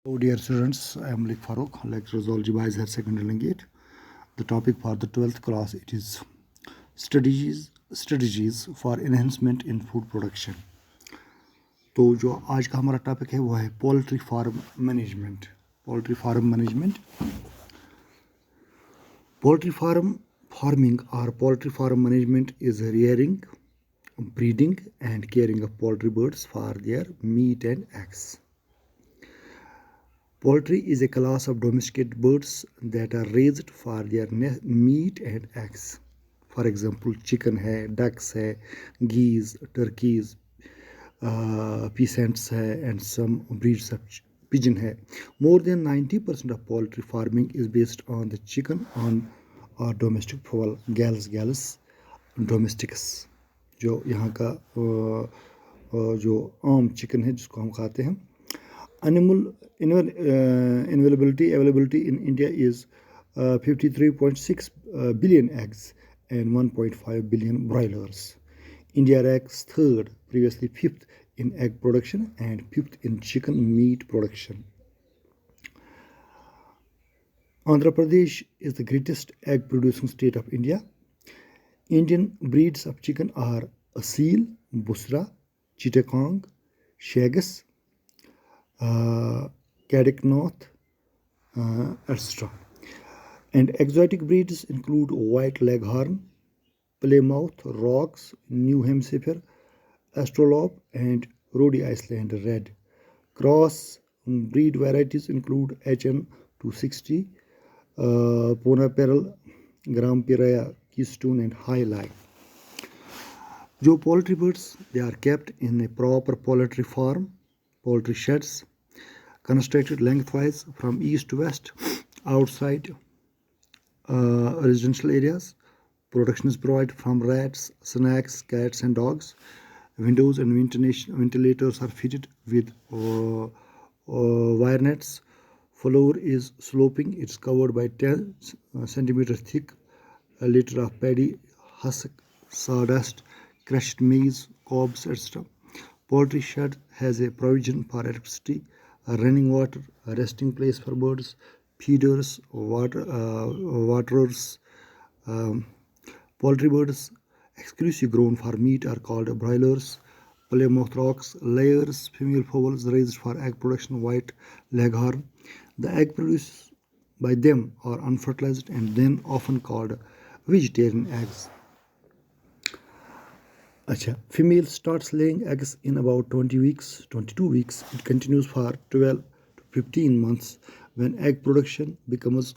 Hello dear students, I am Malik Farooq, lecturer Zoology BHSS Secondary Langate. The topic for the 12th class it is strategies for enhancement in food production. तो जो आज का हमारा topic है वो है poultry farm management. Poultry farming or poultry farm management is rearing, breeding and caring of poultry birds for their meat and eggs. Poultry is a class of domesticated birds that are raised for their meat and eggs. For example, chicken है, ducks है, geese, turkeys, peasants है, and some breeds of pigeon है. More than 90% of poultry farming is based on the chicken or domestic fowl, Gallus domesticus. जो यहाँ का जो आम chicken है जिसको हम खाते हैं. Animal availability in India is 53.6 billion eggs and 1.5 billion broilers. India ranks third, previously fifth in egg production and fifth in chicken meat production. Andhra Pradesh is the greatest egg producing state of India. Indian breeds of chicken are Asil, Busra, Chittagong, Shagus, Kadiknath, etc. And exotic breeds include White Leghorn, Plymouth Rocks, New Hampshire, Astrolabe, and Rhode Island Red. Cross breed varieties include HN 260, Pona Peril, Gram Piraya, Keystone, and High Life. जो poultry birds, they are kept in a proper poultry farm, poultry sheds, constructed lengthwise from east to west, outside residential areas. Protection is provided from rats, snakes, cats, and dogs. Windows and ventilators are fitted with wire nets. Floor is sloping. It's covered by 10 centimeters thick a liter of paddy, husk, sawdust, crushed maize, cobs, etc. Poultry shed has a provision for electricity, running water, a resting place for birds, feeders, waterers. Poultry birds exclusively grown for meat are called broilers. Plymouth Rocks, layers, female fowls raised for egg production, White Leghorn. The egg produced by them are unfertilized and then often called vegetarian eggs. Female starts laying eggs in about 22 weeks. It continues for 12 to 15 months. When egg production becomes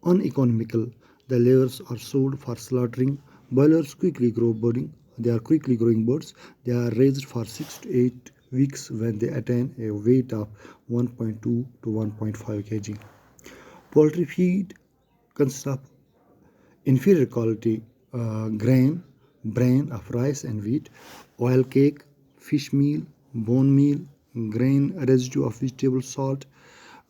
uneconomical, the layers are sold for slaughtering. Broilers quickly grow budding. They are quickly growing birds. They are raised for 6 to 8 weeks when they attain a weight of 1.2 to 1.5 kg. Poultry feed consists of inferior quality bran of rice and wheat, oil cake, fish meal, bone meal, grain residue of vegetable salt,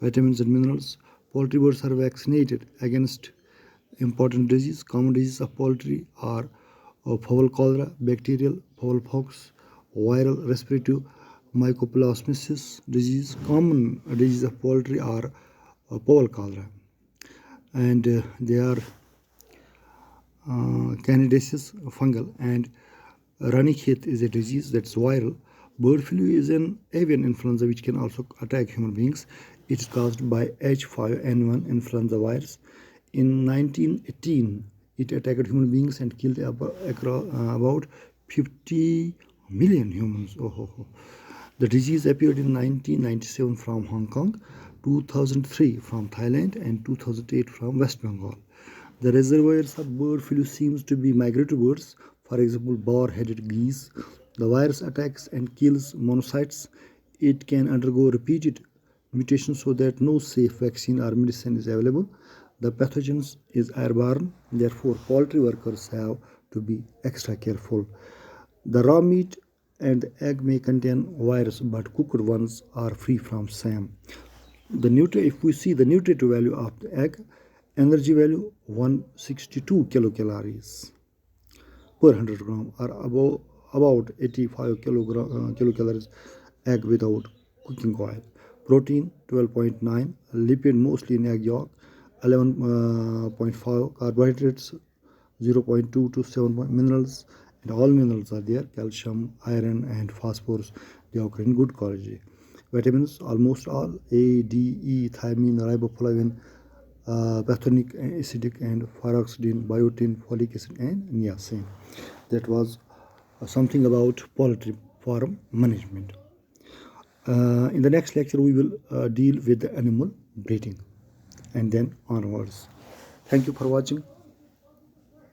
vitamins and minerals. Poultry birds are vaccinated against important diseases. Common diseases of poultry are fowl cholera, bacterial fowl pox, viral respiratory mycoplasmosis disease. Common diseases of poultry are fowl cholera, and they are candidiasis fungal, and ranikhet is a disease that's viral. Bird flu is an avian influenza which can also attack human beings. It's caused by H5N1 influenza virus. In 1918, it attacked human beings and killed about 50 million humans. The disease appeared in 1997 from Hong Kong, 2003 from Thailand, and 2008 from West Bengal. The reservoirs of bird flu seems to be migratory birds, for example, boar-headed geese. The virus attacks and kills monocytes. It can undergo repeated mutations so that no safe vaccine or medicine is available. The pathogen is airborne, therefore poultry workers have to be extra careful. The raw meat and the egg may contain virus, but cooked ones are free from same. If we see the nutritive value of the egg, energy value 162 kilocalories per 100 gram, or about 85 kilocalories egg without cooking oil. protein 12.9, lipid mostly in egg yolk 11.5, carbohydrates 0.2 to 7 minerals, and all minerals are there: calcium, iron, and phosphorus. They occur in good quality. Vitamins almost all: A, D, E, thiamine, riboflavin, pathogenic, acidic, and pyroxidine, biotin, folic acid, and niacin. That was something about poultry farm management. In the next lecture, we will deal with the animal breeding and then onwards. Thank you for watching.